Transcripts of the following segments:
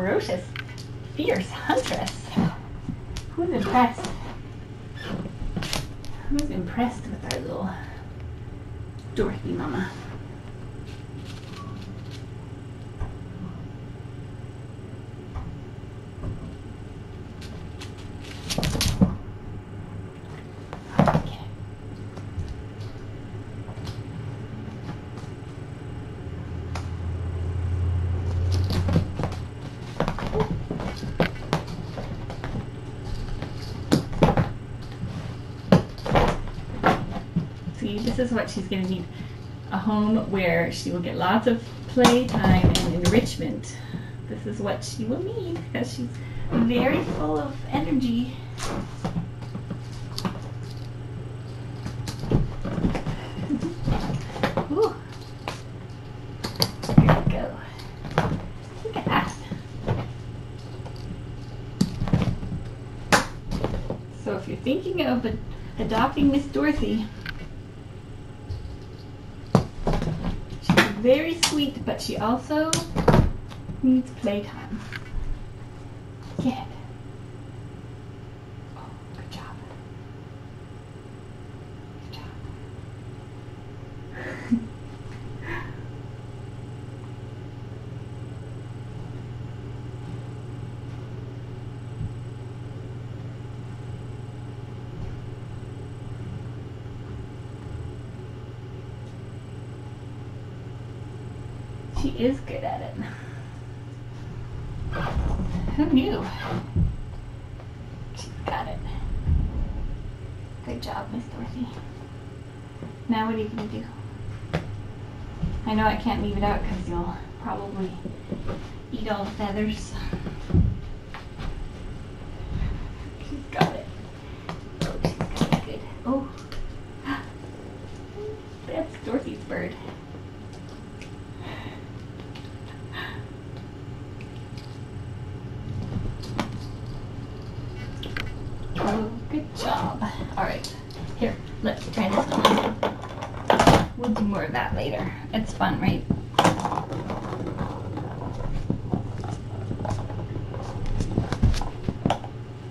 ferocious, fierce huntress. Who's impressed? Who's impressed with our little Dorothy mama? This is what she's going to need. A home where she will get lots of playtime and enrichment. This is what she will need because she's very full of energy. Ooh. Here we go. Look at that. So if you're thinking of adopting Miss Dorothy, very sweet, but she also needs playtime. Yeah. Oh, good job. Good job. She is good at it. Who knew? She's got it. Good job, Miss Dorothy. Now what are you going to do? I know I can't leave it out because you'll probably eat all the feathers. She's got it. Oh, she's got it good. Oh, that's Dorothy's bird. Oh, good job. All right, here, let's try this one. We'll do more of that later. It's fun, right?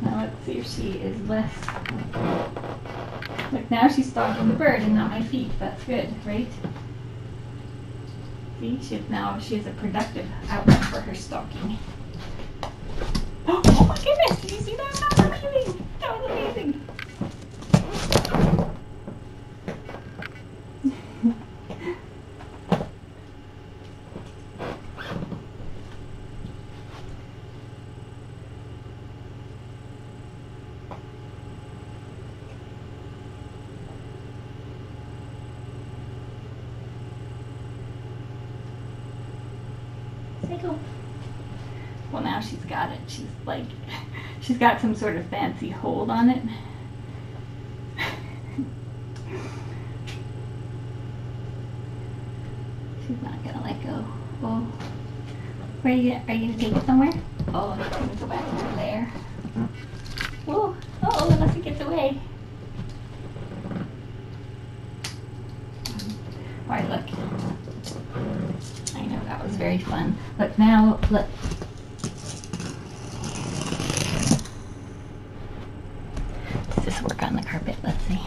Now let's see if she is less. Look, now she's stalking the bird and not my feet. That's good, right? See, she has a productive outlet for her stalking. Oh my goodness! Did you see that? That was amazing! That was amazing! Say go. Well, now she's got it. She's like, she's got some sort of fancy hold on it. She's not gonna let go. Oh, where are you gonna take it somewhere? Oh, she's gonna go back to her lair. Oh, oh, unless it gets away. All right, look. I know that was very fun. Look now, look. Does this work on the carpet? Let's see.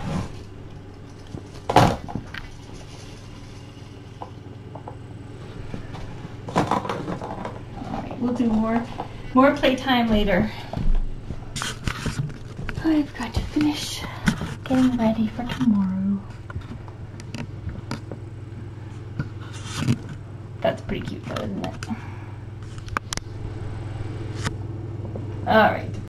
Alright, we'll do more playtime later. I've got to finish getting ready for tomorrow. That's pretty cute though, isn't it? Alright.